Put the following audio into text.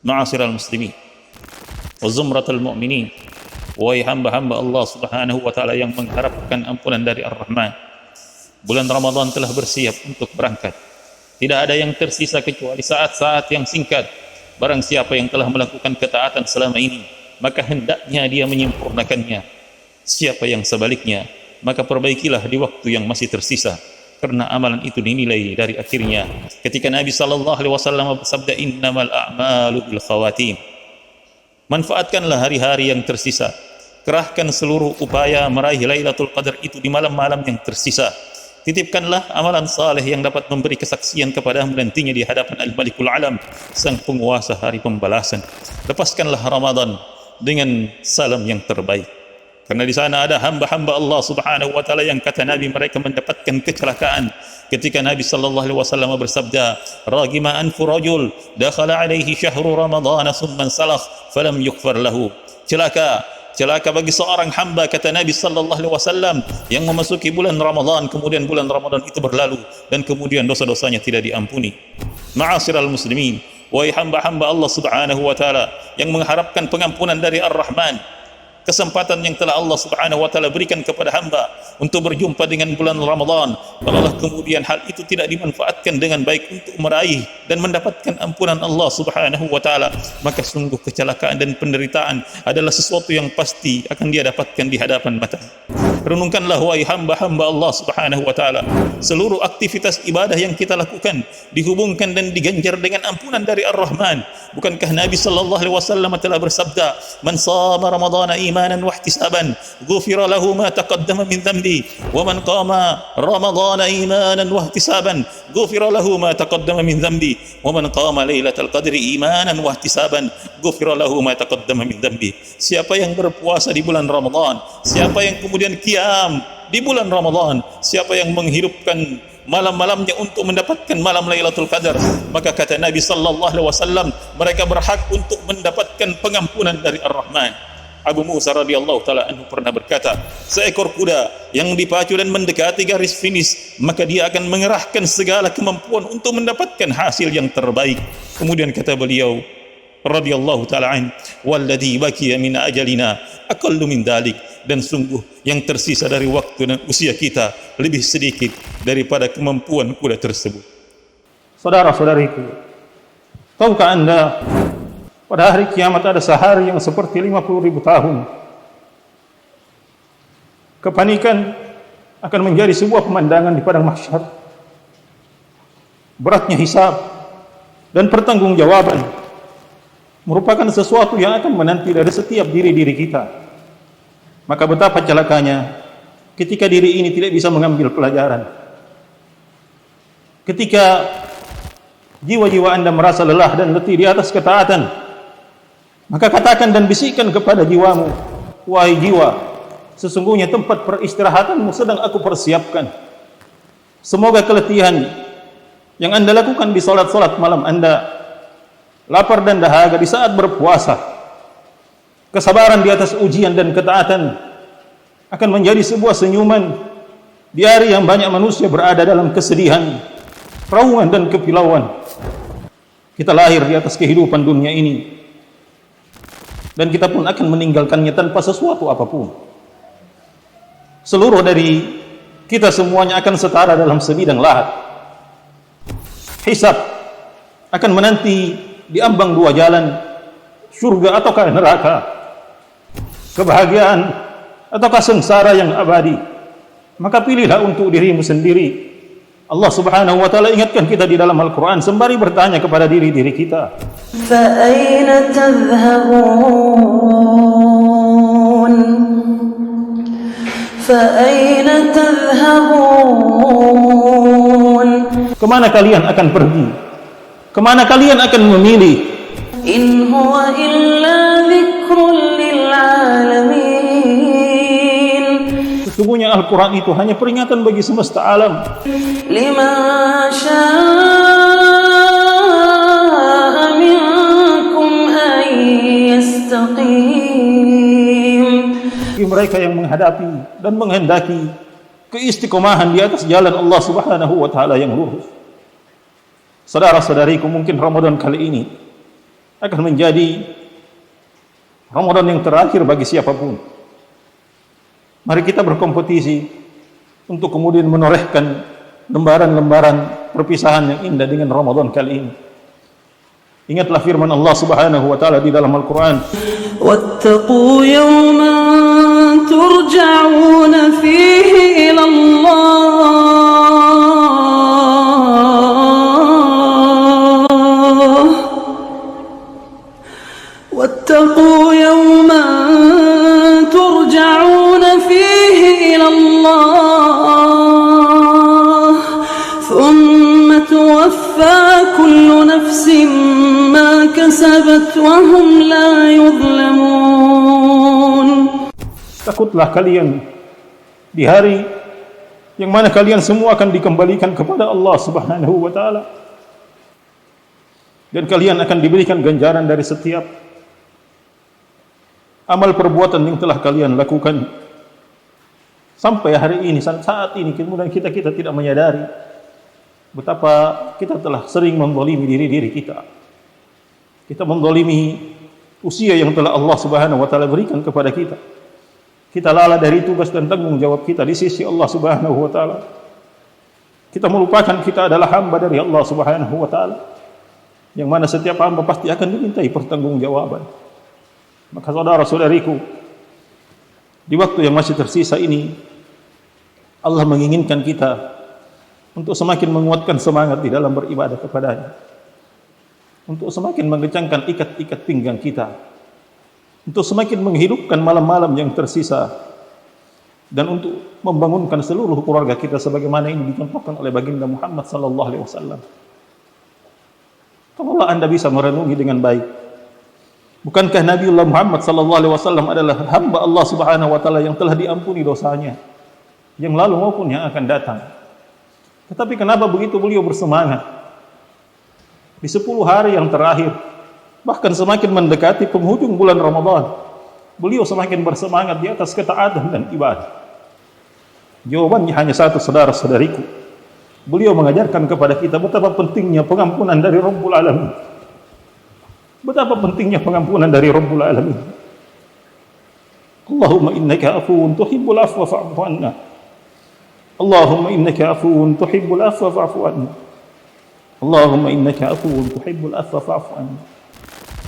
Ma'asyiral muslimin wa zumratul mu'minin, wahai hamba-hamba Allah Subhanahu wa taala yang mengharapkan ampunan dari Ar-Rahman, bulan Ramadan telah bersiap untuk berangkat. Tidak ada yang tersisa kecuali saat-saat yang singkat. Barang siapa yang telah melakukan ketaatan selama ini, maka hendaknya dia menyempurnakannya. Siapa yang sebaliknya, maka perbaikilah di waktu yang masih tersisa, karena amalan itu dinilai dari akhirnya. Ketika Nabi SAW bersabda, innamal a'malu bil khawatim. Manfaatkanlah hari-hari yang tersisa, kerahkan seluruh upaya meraih Lailatul Qadar itu di malam-malam yang tersisa. Titipkanlah amalan saleh yang dapat memberi kesaksian kepadamu nantinya di hadapan Al-Malikul Alam, sang penguasa hari pembalasan. Lepaskanlah Ramadan dengan salam yang terbaik, karena di sana ada hamba-hamba Allah Subhanahu wa taala yang kata Nabi mereka mendapatkan kecelakaan. Ketika Nabi sallallahu alaihi wasallam bersabda, ragima anfu rajul dakhala alaihi syahru ramadhan thumma salakh falam yughfar lahu. Celaka bagi seorang hamba, kata Nabi sallallahu alaihi wasallam, yang memasuki bulan Ramadan, kemudian bulan Ramadan itu berlalu dan kemudian dosa-dosanya tidak diampuni. Ma'asyiral muslimin, wahai hamba-hamba Allah Subhanahu wa taala yang mengharapkan pengampunan dari Ar-Rahman, kesempatan yang telah Allah Subhanahu wa taala berikan kepada hamba untuk berjumpa dengan bulan Ramadan, kalaulah kemudian hal itu tidak dimanfaatkan dengan baik untuk meraih dan mendapatkan ampunan Allah Subhanahu wa taala, maka sungguh kecelakaan dan penderitaan adalah sesuatu yang pasti akan dia dapatkan di hadapan mata. Renungkanlah wahai hamba-hamba Allah Subhanahu wa taala, seluruh aktivitas ibadah yang kita lakukan dihubungkan dan diganjar dengan ampunan dari Ar-Rahman. Bukankah Nabi sallallahu alaihi wasallam telah bersabda, man shama ramadhana imanan wa ihtisaban ghufira lahu ma taqaddama min dhanbi wa man qama ramadhana imanan wa ihtisaban ghufira lahu ma taqaddama min dhanbi wa man qama lailatal qadri imanan wa ihtisaban ghufira lahu ma taqaddama min dhanbi. Siapa yang berpuasa di bulan Ramadan, siapa yang kemudian qiyam di bulan Ramadan, siapa yang menghidupkan malam-malamnya untuk mendapatkan malam Lailatul Qadar, maka kata Nabi sallallahu alaihi wasallam, mereka berhak untuk mendapatkan pengampunan dari Ar-Rahman. Abu Musa radhiyallahu taala anhu pernah berkata, seekor kuda yang dipacu dan mendekati garis finish, maka dia akan mengerahkan segala kemampuan untuk mendapatkan hasil yang terbaik. Kemudian kata beliau radhiyallahu taala an, walladzi baqiya min ajalina aqallu min dalik, dan sungguh yang tersisa dari waktu dan usia kita lebih sedikit daripada kemampuan kuda tersebut. Saudara-saudariku, tahukah Anda pada hari kiamat ada sehari yang seperti 50.000 tahun? Kepanikan akan menjadi sebuah pemandangan di padang mahsyar. Beratnya hisab dan pertanggungjawaban merupakan sesuatu yang akan menanti dari setiap diri-diri kita. Maka betapa celakanya ketika diri ini tidak bisa mengambil pelajaran. Ketika jiwa-jiwa Anda merasa lelah dan letih di atas ketaatan, maka katakan dan bisikkan kepada jiwamu, wahai jiwa, sesungguhnya tempat peristirahatanmu sedang aku persiapkan. Semoga keletihan yang Anda lakukan di salat-salat malam Anda, lapar dan dahaga di saat berpuasa, kesabaran di atas ujian dan ketaatan akan menjadi sebuah senyuman di hari yang banyak manusia berada dalam kesedihan, peraungan dan kepilauan. Kita lahir di atas kehidupan dunia ini dan kita pun akan meninggalkannya tanpa sesuatu apapun. Seluruh dari kita semuanya akan setara dalam sebidang lahat. Hisab akan menanti di ambang dua jalan, surga ataukah neraka, kebahagiaan ataukah sengsara yang abadi. Maka pilihlah untuk dirimu sendiri. Allah Subhanahu wa taala ingatkan kita di dalam Al-Qur'an sembari bertanya kepada diri-diri kita, fa aina tadhhabun, fa aina tadhhabun, kemana kalian akan pergi, kemana kalian akan memilih? In huwa illa dzikrun lil alamin. Sesungguhnya Al-Quran itu hanya peringatan bagi semesta alam. Liman syaa'a minkum an yastaqim. Bagi mereka yang menghadapi dan menghendaki keistiqomahan di atas jalan Allah Subhanahu wa taala yang lurus. Saudara-saudariku, mungkin Ramadan kali ini akan menjadi Ramadan yang terakhir bagi siapapun. Mari kita berkompetisi untuk kemudian menorehkan lembaran-lembaran perpisahan yang indah dengan Ramadan kali ini. Ingatlah firman Allah Subhanahu wa taala di dalam Al-Qur'an, "Wattaqu yawman turja'una fihi ila Allah. Wattaqu yawman turja'una fihi ila Allah. Thumma tuwaffa kullu nafsin kasabat wa hum la yuzlamun." Takutlah kalian di hari yang mana kalian semua akan dikembalikan kepada Allah Subhanahu wa taala, dan kalian akan diberikan ganjaran dari setiap amal perbuatan yang telah kalian lakukan sampai hari ini, saat ini. Kemudian kita tidak menyadari betapa kita telah sering menzalimi diri kita. Kita menzalimi usia yang telah Allah Subhanahu wa taala berikan kepada kita. Kita lalai dari tugas dan tanggung jawab kita di sisi Allah Subhanahu wa taala. Kita melupakan kita adalah hamba dari Allah Subhanahu wa taala, yang mana setiap hamba pasti akan dimintai pertanggungjawaban. Maka saudara-saudariku, di waktu yang masih tersisa ini, Allah menginginkan kita untuk semakin menguatkan semangat di dalam beribadah kepada-Nya, untuk semakin mengencangkan ikat-ikat pinggang kita, untuk semakin menghidupkan malam-malam yang tersisa, dan untuk membangunkan seluruh keluarga kita sebagaimana ini dicontohkan oleh baginda Muhammad sallallahu alaihi wasallam. Kalau Anda bisa merenungi dengan baik, bukankah Nabiullah Muhammad sallallahu alaihi wasallam adalah hamba Allah Subhanahu wa taala yang telah diampuni dosanya yang lalu maupun yang akan datang? Tetapi kenapa begitu beliau bersemangat di 10 hari yang terakhir, bahkan semakin mendekati penghujung bulan Ramadan, beliau semakin bersemangat di atas ketaatan dan ibadah? Jawabannya hanya satu, saudara-saudariku. Beliau mengajarkan kepada kita betapa pentingnya pengampunan dari Rabbul Alamin. Betapa pentingnya pengampunan dari Rabbul Alamin. Allahumma innaka afuwun tuhibbul afwa fa'fu anna. Allahumma innaka afuwun tuhibbul afwa fa'fu anna. Allahumma innaka afuwun tuhibbul afwa fa'fu anna.